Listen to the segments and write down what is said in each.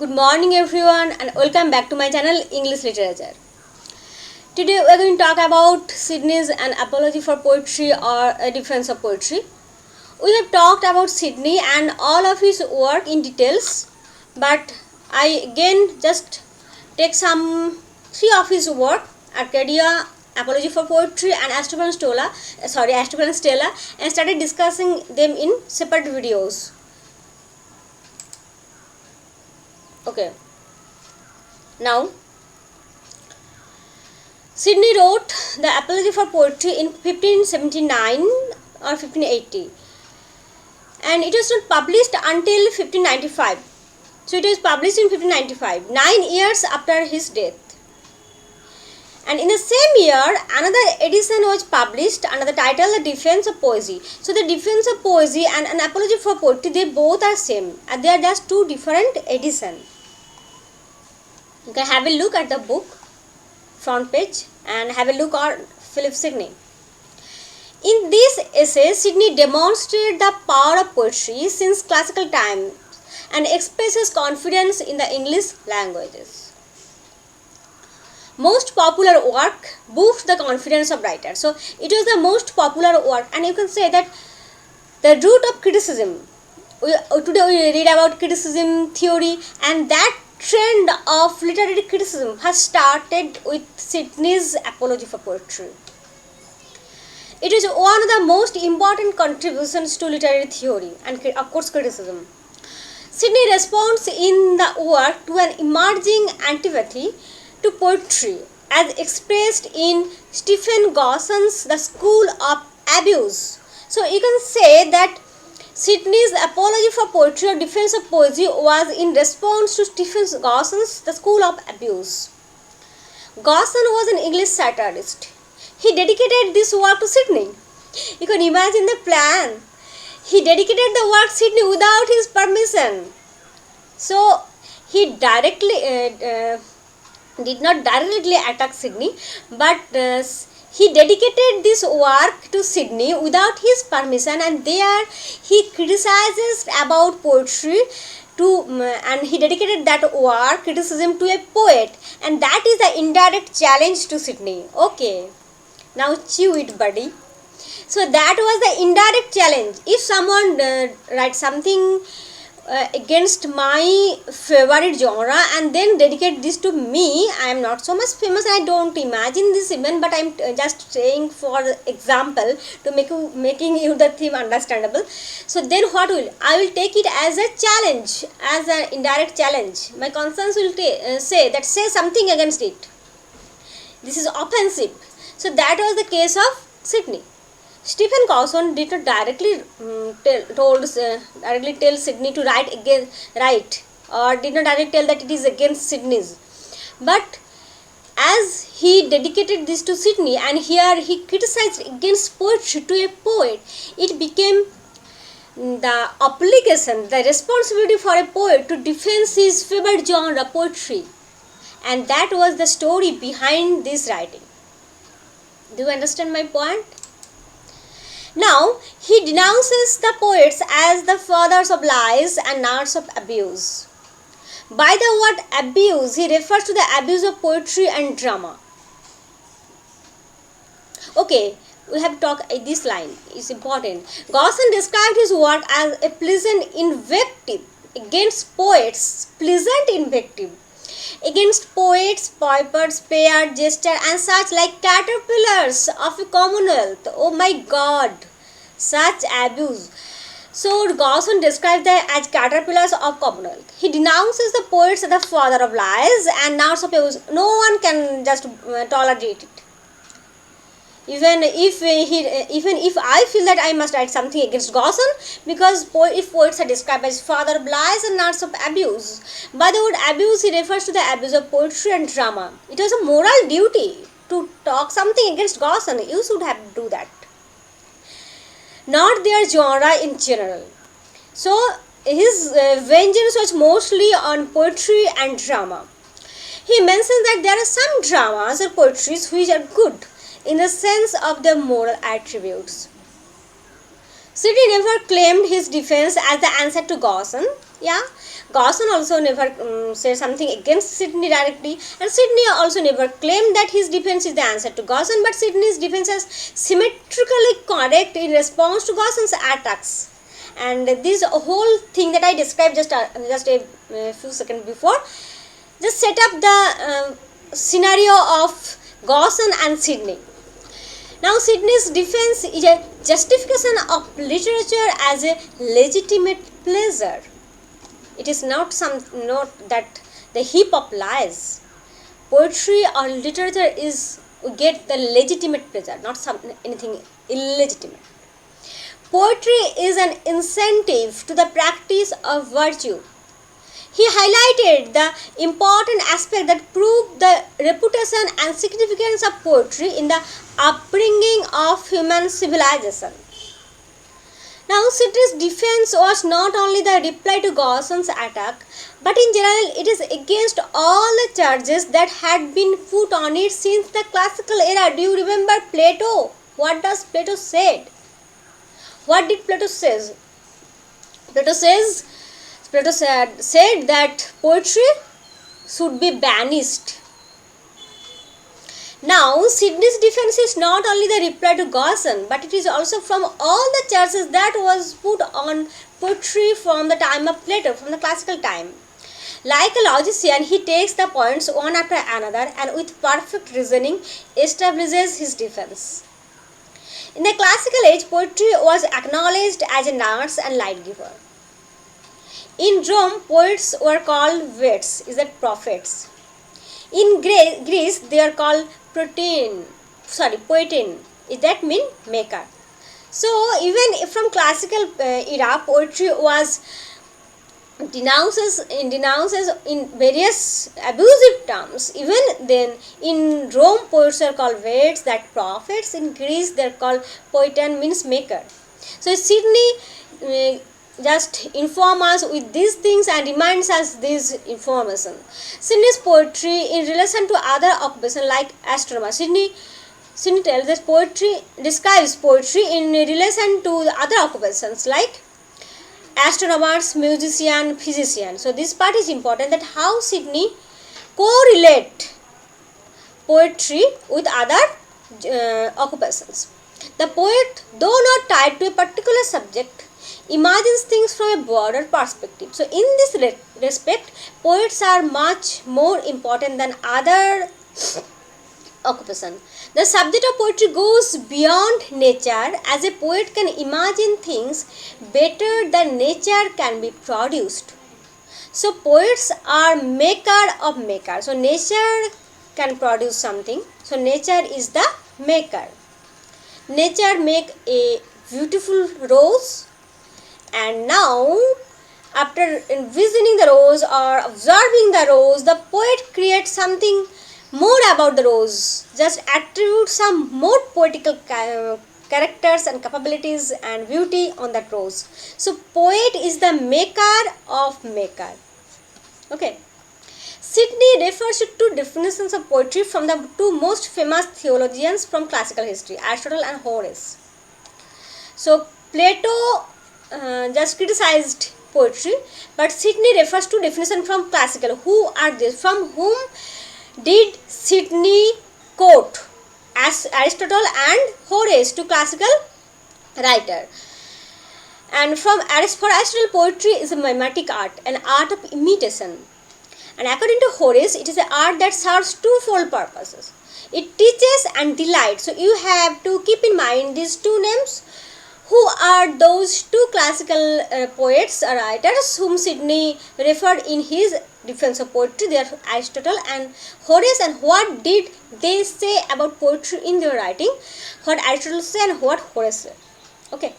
Good morning everyone and welcome back to my channel English Literature. Today we are going to talk about Sidney's An Apology for Poetry or a Defense of Poetry. We have talked about Sidney and all of his work in details, but I again just take three of his work, Arcadia, Apology for Poetry and Astroplan Stella, and started discussing them in separate videos. Okay. Now, Sidney wrote the Apology for Poetry in 1579 or 1580, and it was not published until 1595. So it was published in 1595, 9 years after his death. And in the same year, another edition was published under the title The Defense of Poesy. So the Defense of Poesy and An Apology for Poetry, they both are same, and they are just two different editions. You can have a look at the book front page and have a look at Philip Sidney. In this essay, Sidney demonstrated the power of poetry since classical times and expresses confidence in the English languages. Most popular work boosts the confidence of writers. So it was the most popular work, and you can say that the root of criticism. Today we read about criticism theory, and that trend of literary criticism has started with Sidney's Apology for Poetry. It is one of the most important contributions to literary theory and of course criticism. Sidney responds in the work to an emerging antipathy to poetry as expressed in Stephen Gosson's The School of Abuse. So you can say that Sidney's Apology for Poetry or Defense of Poesy was in response to Stephen Gosson's The School of Abuse. Gosson was an English satirist. He dedicated this work to Sidney. You can imagine the plan. He dedicated the work to Sidney without his permission. So he did not directly attack Sidney, but he dedicated this work to Sidney without his permission, and there he criticizes about poetry and he dedicated that work criticism to a poet, and that is the indirect challenge to Sidney. Okay, now chew it, buddy. So that was the indirect challenge. If someone writes something against my favorite genre and then dedicate this to me, I am not so much famous, I don't imagine this even, but I am just saying for example to making you the theme understandable. So then what will I will take it as a challenge, as an indirect challenge. My conscience will say something against it. This is offensive. So that was the case of Sidney. Stephen Gosson did not directly tell Sidney to write, or did not directly tell that it is against Sidney's. But as he dedicated this to Sidney, and here he criticized against poetry to a poet, it became the obligation, the responsibility for a poet to defend his favorite genre, poetry. And that was the story behind this writing. Do you understand my point? Now, he denounces the poets as the fathers of lies and narcs of abuse. By the word abuse, he refers to the abuse of poetry and drama. Okay, we have talked this line, it's important. Gosson described his work as a pleasant invective against poets, against poets, pipers, pairs, jesters, and such like caterpillars of a commonwealth. Oh my God, such abuse. So Gosson describes them as caterpillars of commonwealth. He denounces the poets as the father of lies and narcs of abuse. No one can just tolerate it. Even if I feel that I must write something against Gosson, because if poets are described as father of lies and narcs of abuse, by the word abuse he refers to the abuse of poetry and drama. It was a moral duty to talk something against Gosson. You should have to do that, not their genre in general. So his vengeance was mostly on poetry and drama. He mentions that there are some dramas or poetries which are good in the sense of their moral attributes. Sidney never claimed his defense as the answer to Gosson. Yeah, Gosson also never said something against Sidney directly, and Sidney also never claimed that his defense is the answer to Gosson, but Sidney's defense is symmetrically correct in response to Gosson's attacks. And this whole thing that I described just a few seconds before just set up the scenario of Gosson and Sidney. Now, Sidney's defense is a justification of literature as a legitimate pleasure. It is not that the heap of lies. Poetry or literature is we get the legitimate pleasure, not anything illegitimate. Poetry is an incentive to the practice of virtue. He highlighted the important aspect that proved the reputation and significance of poetry in the upbringing of human civilization. Now, Sidney's defense was not only the reply to Gosson's attack, but in general it is against all the charges that had been put on it since the classical era. Do you remember Plato? What does Plato say? What did Plato say? Plato said that poetry should be banished. Now, Sidney's defense is not only the reply to Gosson, but it is also from all the charges that was put on poetry from the time of Plato, from the classical time. Like a logician, he takes the points one after another and with perfect reasoning establishes his defense. In the classical age, poetry was acknowledged as a nurse and light giver. In Rome, poets were called poets, is that prophets. In Greece, they are called poetin, is that mean maker. So, even from classical era, poetry was denounces in various abusive terms. Even then, in Rome, poets are called poets, that prophets. In Greece, they are called poetin, means maker. So, Sidney just inform us with these things and reminds us this information. Sidney's poetry in relation to other occupations like astronomer. Sidney tells that describes poetry in relation to the other occupations like astronomers, musician, physician. So this part is important, that how Sidney correlate poetry with other occupations. The poet, though not tied to a particular subject, imagines things from a broader perspective. So in this respect, poets are much more important than other occupation. The subject of poetry goes beyond nature, as a poet can imagine things better than nature can be produced. So poets are maker of maker. So nature can produce something. So nature is the maker. Nature make a beautiful rose, and now after envisioning the rose or observing the rose, the poet creates something more about the rose, just attribute some more poetical characters and capabilities and beauty on that rose. So poet is the maker of maker. Okay. Sidney refers to two definitions of poetry from the two most famous theologians from classical history, Aristotle and Horace. So Plato just criticized poetry, but Sidney refers to definition from classical. Who are these? From whom did Sidney quote? As Aristotle and Horace, two classical writer. And for Aristotle, poetry is a mimetic art, an art of imitation. And according to Horace, it is an art that serves twofold purposes. It teaches and delights. So you have to keep in mind these two names. Who are those two classical poets or writers whom Sidney referred in his defense of poetry? They are Aristotle and Horace. And what did they say about poetry in their writing? What Aristotle said and what Horace said. Okay.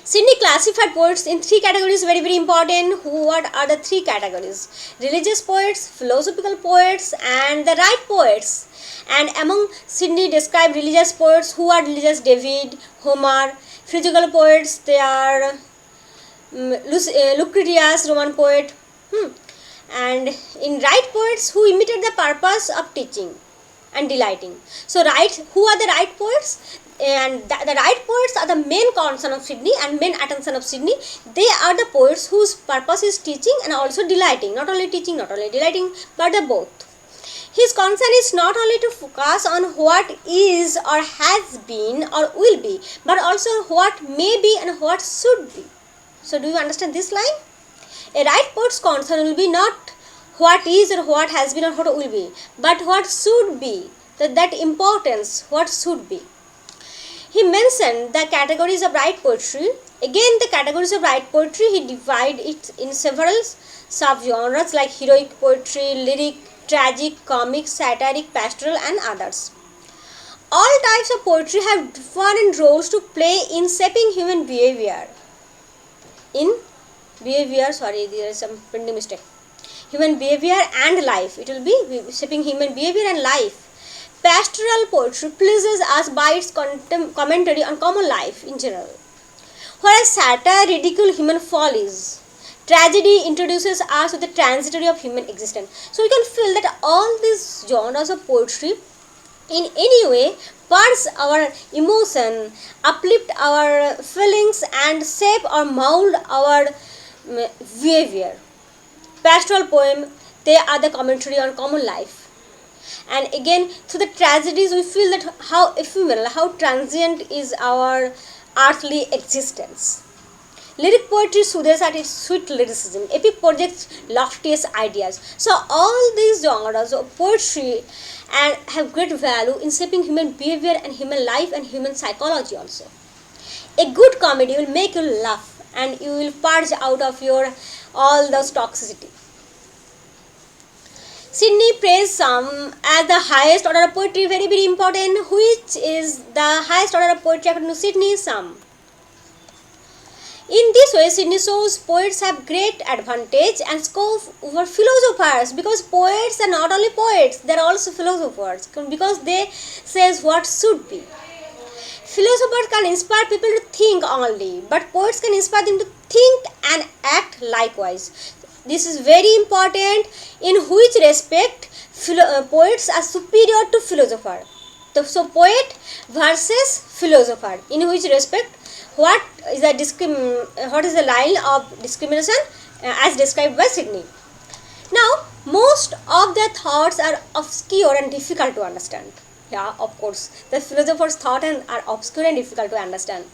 Sidney classified poets in three categories, very very important. What are the three categories? Religious poets, philosophical poets, and the right poets. And among Sidney described religious poets, who are religious? David, Homer. Physical poets, they are Lucretius, Roman poet. And in right poets, who imitate the purpose of teaching and delighting. So who are the right poets? and the right poets are the main concern of Sidney and main attention of Sidney. They are the poets whose purpose is teaching and also delighting, not only teaching, not only delighting, but the both. His concern is not only to focus on what is or has been or will be, but also what may be and what should be. So do you understand this line? A right poet's concern will be not what is or what has been or what will be, but what should be, that importance, what should be. He mentioned the categories of right poetry. Again, the categories of right poetry, he divided it in several sub-genres like heroic poetry, lyric, tragic, comic, satiric, pastoral and others. All types of poetry have different roles to play in shaping human behavior. There is some printing mistake. Human behavior and life. It will be shaping human behavior and life. Pastoral poetry pleases us by its commentary on common life in general, whereas satire ridicules human follies. Tragedy introduces us to the transitory of human existence. So you can feel that all these genres of poetry in any way purge our emotion, uplift our feelings and shape or mold our behavior. Pastoral poem, they are the commentary on common life. And again, through the tragedies, we feel that how ephemeral, how transient is our earthly existence. Lyric poetry soothes at its sweet lyricism. Epic projects loftiest ideas. So all these genres of poetry and have great value in shaping human behavior and human life and human psychology also. A good comedy will make you laugh and you will purge out of your all those toxicity. Sidney praised some as the highest order of poetry, very very important. Which is the highest order of poetry according to Sidney? Some. In this way, Sidney shows poets have great advantage and scope over philosophers, because poets are not only poets, they are also philosophers, because they says what should be. Philosophers can inspire people to think only, but poets can inspire them to think and act likewise. This is very important, in which respect poets are superior to philosopher. So poet versus philosopher, in which respect what is the line of discrimination as described by Sidney. Now, most of their thoughts are obscure and difficult to understand. Yeah, of course, the philosopher's thoughts are obscure and difficult to understand.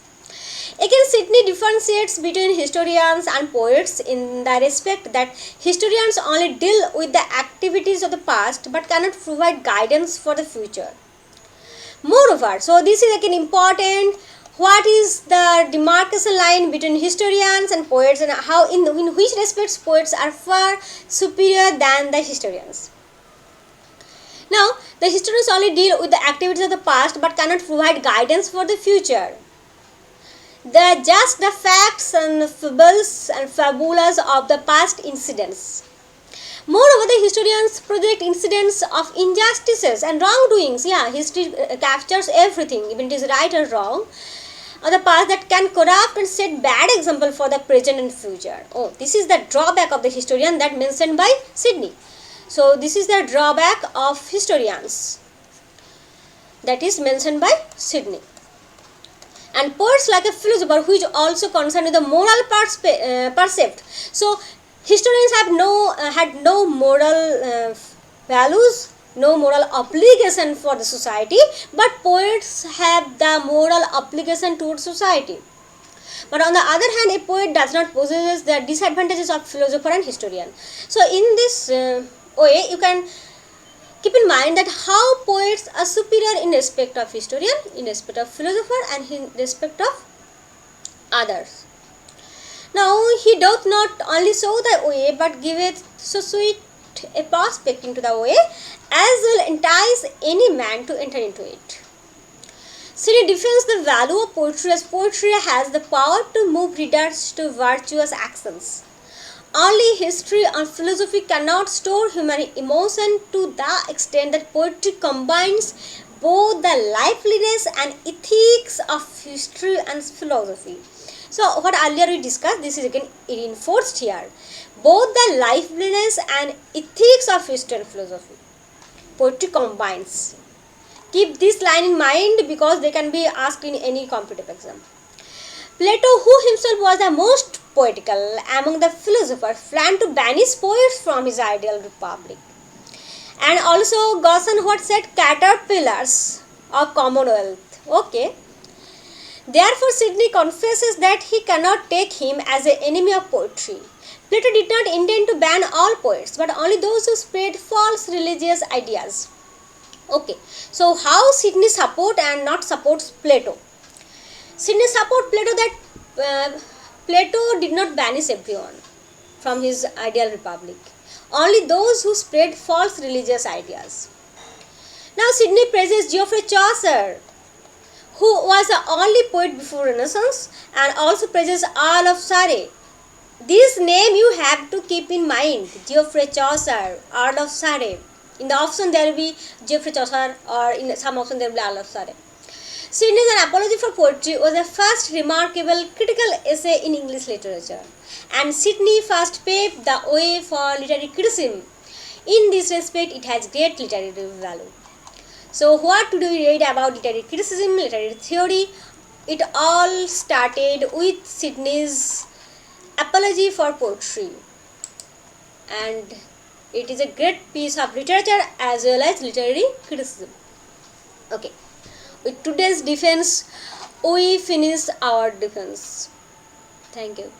Again, Sidney differentiates between historians and poets in the respect that historians only deal with the activities of the past but cannot provide guidance for the future. Moreover, so this is again important, what is the demarcation line between historians and poets, and how in which respects poets are far superior than the historians. Now, the historians only deal with the activities of the past but cannot provide guidance for the future. Just the facts and fables and fabulas of the past incidents. Moreover, the historians project incidents of injustices and wrongdoings. Yeah, history captures everything, even it is right or wrong, of the past that can corrupt and set bad example for the present and future. Oh, this is the drawback of the historian that mentioned by Sidney. So, this is the drawback of historians that is mentioned by Sidney. And poets like a philosopher, who is also concerned with the moral percept. So historians have had no moral values, no moral obligation for the society, but poets have the moral obligation towards society. But on the other hand, a poet does not possess the disadvantages of philosopher and historian. So in this way, you can keep in mind that how poets are superior in respect of historian, in respect of philosopher, and in respect of others. Now, he doth not only show the way, but giveth so sweet a prospect into the way, as will entice any man to enter into it. Sidney defends the value of poetry, as poetry has the power to move readers to virtuous actions. Only history and philosophy cannot store human emotion to the extent that poetry combines both the liveliness and ethics of history and philosophy. So, what earlier we discussed, this is again reinforced here. Both the liveliness and ethics of history and philosophy. Poetry combines. Keep this line in mind because they can be asked in any competitive exam. Plato, who himself was the most poetical among the philosophers, planned to banish poets from his ideal republic. And also Gosson what said caterpillars of commonwealth. Okay. Therefore Sidney confesses that he cannot take him as an enemy of poetry. Plato did not intend to ban all poets, but only those who spread false religious ideas. Okay, so how Sidney support and not supports Plato? Sidney support Plato that Plato did not banish everyone from his ideal republic. Only those who spread false religious ideas. Now Sidney praises Geoffrey Chaucer, who was the only poet before Renaissance, and also praises Earl of Surrey. This name you have to keep in mind, Geoffrey Chaucer, Earl of Surrey. In the option there will be Geoffrey Chaucer, or in some option there will be Earl of Surrey. Sidney's An Apology for Poetry was the first remarkable critical essay in English literature, and Sidney first paved the way for literary criticism. In this respect, it has great literary value. So what do we read about literary criticism, literary theory? It all started with Sidney's Apology for Poetry, and it is a great piece of literature as well as literary criticism. Okay, with today's defense, we finish our defense. Thank you.